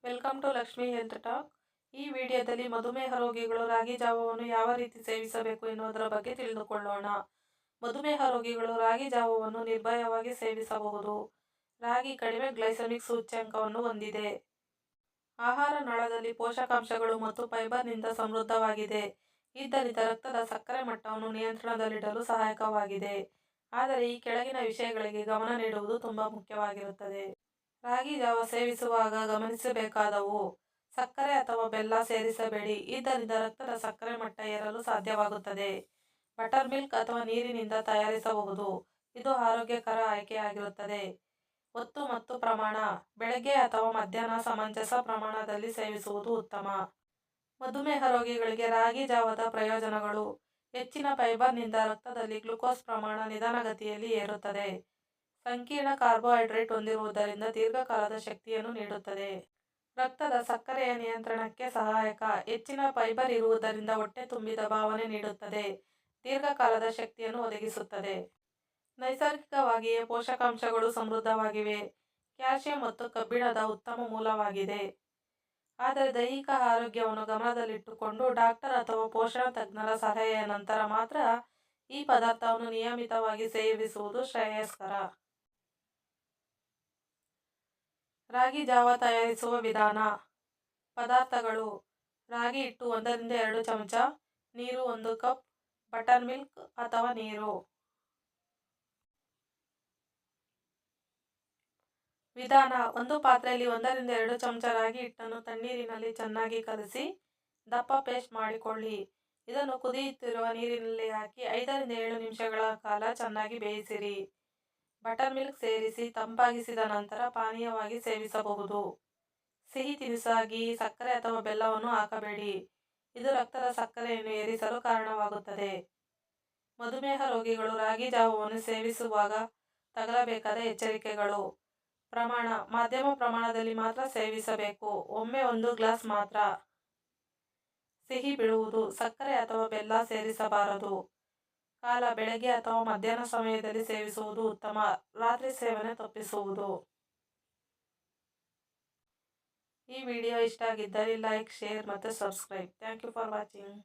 Welcome to Lakshmi health talk. ಈ ವಿಡಿಯೋದಲ್ಲಿ ಮಧುಮೇಹ ರೋಗಿಗಳು ರಾಗಿ ಜಾವವನ್ನು ಯಾವ ರೀತಿ ಸೇವಿಸಬೇಕು ಎನ್ನುವುದರ ಬಗ್ಗೆ ತಿಳಿದುಕೊಳ್ಳೋಣ. ಮಧುಮೇಹ ರೋಗಿಗಳು ರಾಗಿ ಜಾವವನ್ನು ನಿರ್ಭಯವಾಗಿ ಸೇವಿಸಬಹುದು. ರಾಗಿ ಕಡಿಮೆ ಗ್ಲೈಸೆಮಿಕ್ ಸೂಚ್ಯಂಕವನ್ನು ಹೊಂದಿದೆ. ಆಹಾರ ನಾಳದಲ್ಲಿ ಪೋಷಕಾಂಶಗಳು ಮತ್ತು ಫೈಬರ್ನಿಂದ ಸಮೃದ್ಧವಾಗಿದೆ. ಇದರಿಂದ ರಕ್ತದ ಸಕ್ಕರೆ ಮಟ್ಟವನ್ನು ನಿಯಂತ್ರಣದಲ್ಲಿಡಲು ಸಹಾಯಕವಾಗಿದೆ. ಆದರೆ ಈ ಕೆಳಗಿನ ವಿಷಯಗಳಿಗೆ ಗಮನ ನೀಡುವುದು ತುಂಬಾ ಮುಖ್ಯವಾಗಿರುತ್ತದೆ. ರಾಗಿ ಜಾವ ಸೇವಿಸುವಾಗ ಗಮನಿಸಬೇಕಾದವು: ಸಕ್ಕರೆ ಅಥವಾ ಬೆಲ್ಲ ಸೇರಿಸಬೇಡಿ, ಇದರಿಂದ ರಕ್ತದ ಸಕ್ಕರೆ ಮಟ್ಟ ಏರಲು ಸಾಧ್ಯವಾಗುತ್ತದೆ. ಬಟರ್ ಮಿಲ್ಕ್ ಅಥವಾ ನೀರಿನಿಂದ ತಯಾರಿಸಬಹುದು, ಇದು ಆರೋಗ್ಯಕರ ಆಯ್ಕೆಯಾಗಿರುತ್ತದೆ. ಒತ್ತು ಮತ್ತು ಪ್ರಮಾಣ: ಬೆಳಗ್ಗೆ ಅಥವಾ ಮಧ್ಯಾಹ್ನ ಸಮಂಜಸ ಪ್ರಮಾಣದಲ್ಲಿ ಸೇವಿಸುವುದು ಉತ್ತಮ. ಮಧುಮೇಹ ರೋಗಿಗಳಿಗೆ ರಾಗಿ ಜಾವದ ಪ್ರಯೋಜನಗಳು: ಹೆಚ್ಚಿನ ಫೈಬರ್ನಿಂದ ರಕ್ತದಲ್ಲಿ ಗ್ಲೂಕೋಸ್ ಪ್ರಮಾಣ ನಿಧಾನಗತಿಯಲ್ಲಿ ಏರುತ್ತದೆ. ಸಂಕೀರ್ಣ ಕಾರ್ಬೋಹೈಡ್ರೇಟ್ ಹೊಂದಿರುವುದರಿಂದ ದೀರ್ಘಕಾಲದ ಶಕ್ತಿಯನ್ನು ನೀಡುತ್ತದೆ. ರಕ್ತದ ಸಕ್ಕರೆಯ ನಿಯಂತ್ರಣಕ್ಕೆ ಸಹಾಯಕ: ಹೆಚ್ಚಿನ ಫೈಬರ್ ಇರುವುದರಿಂದ ಹೊಟ್ಟೆ ತುಂಬಿದ ಭಾವನೆ ನೀಡುತ್ತದೆ, ದೀರ್ಘಕಾಲದ ಶಕ್ತಿಯನ್ನು ಒದಗಿಸುತ್ತದೆ. ನೈಸರ್ಗಿಕವಾಗಿಯೇ ಪೋಷಕಾಂಶಗಳು ಸಮೃದ್ಧವಾಗಿವೆ. ಕ್ಯಾಲ್ಸಿಯಂ ಮತ್ತು ಕಬ್ಬಿಣದ ಉತ್ತಮ ಮೂಲವಾಗಿದೆ. ಆದರೆ ದೈಹಿಕ ಆರೋಗ್ಯವನ್ನು ಗಮನದಲ್ಲಿಟ್ಟುಕೊಂಡು ಡಾಕ್ಟರ್ ಅಥವಾ ಪೋಷಣ ತಜ್ಞರ ಸಲಹೆಯ ನಂತರ ಮಾತ್ರ ಈ ಪದಾರ್ಥವನ್ನು ನಿಯಮಿತವಾಗಿ ಸೇವಿಸುವುದು ಶ್ರೇಯಸ್ಕರ. ರಾಗಿ ಜಾವ ತಯಾರಿಸುವ ವಿಧಾನ: ಪದಾರ್ಥಗಳು: ರಾಗಿ ಹಿಟ್ಟು 1-2 ಚಮಚ, ನೀರು 1 ಕಪ್, ಬಟರ್ ಮಿಲ್ಕ್ ಅಥವಾ ನೀರು. ವಿಧಾನ: ಒಂದು ಪಾತ್ರೆಯಲ್ಲಿ 1-2 ಚಮಚ ರಾಗಿ ಹಿಟ್ಟನ್ನು ತಣ್ಣೀರಿನಲ್ಲಿ ಚೆನ್ನಾಗಿ ಕಲಸಿ ದಪ್ಪ ಪೇಸ್ಟ್ ಮಾಡಿಕೊಳ್ಳಿ. ಇದನ್ನು ಕುದಿಯುತ್ತಿರುವ ನೀರಿನಲ್ಲಿ ಹಾಕಿ 5-7 ನಿಮಿಷಗಳ ಕಾಲ ಚೆನ್ನಾಗಿ ಬೇಯಿಸಿರಿ. ಬಟರ್ ಮಿಲ್ಕ್ ಸೇರಿಸಿ ತಂಪಾಗಿಸಿದ ನಂತರ ಪಾನೀಯವಾಗಿ ಸೇವಿಸಬಹುದು. ಸಿಹಿ ತಿನಿಸಾಗಿ ಸಕ್ಕರೆ ಅಥವಾ ಬೆಲ್ಲವನ್ನು ಹಾಕಬೇಡಿ, ಇದು ರಕ್ತದ ಸಕ್ಕರೆಯನ್ನು ಏರಿಸಲು ಕಾರಣವಾಗುತ್ತದೆ. ಮಧುಮೇಹ ರೋಗಿಗಳು ರಾಗಿ ಜಾವವನ್ನು ಸೇವಿಸುವಾಗ ತಗಲಬೇಕಾದ ಎಚ್ಚರಿಕೆಗಳು: ಪ್ರಮಾಣ: ಮಧ್ಯಮ ಪ್ರಮಾಣದಲ್ಲಿ ಮಾತ್ರ ಸೇವಿಸಬೇಕು, ಒಮ್ಮೆ 1 ಗ್ಲಾಸ್ ಮಾತ್ರ. ಸಿಹಿ ಬಿಡುವುದು: ಸಕ್ಕರೆ ಅಥವಾ ಬೆಲ್ಲ ಸೇರಿಸಬಾರದು. ಕಾಲ: ಬೆಳಗ್ಗೆ ಅಥವಾ ಮಧ್ಯಾಹ್ನ ಸಮಯದಲ್ಲಿ ಸೇವಿಸುವುದು ಉತ್ತಮ, ರಾತ್ರಿ ಸೇವನೆ ತಪ್ಪಿಸುವುದು. ಈ ವಿಡಿಯೋ ಇಷ್ಟ ಆಗಿದ್ದಲ್ಲಿ ಲೈಕ್, ಶೇರ್ ಮತ್ತು subscribe. Thank you for watching.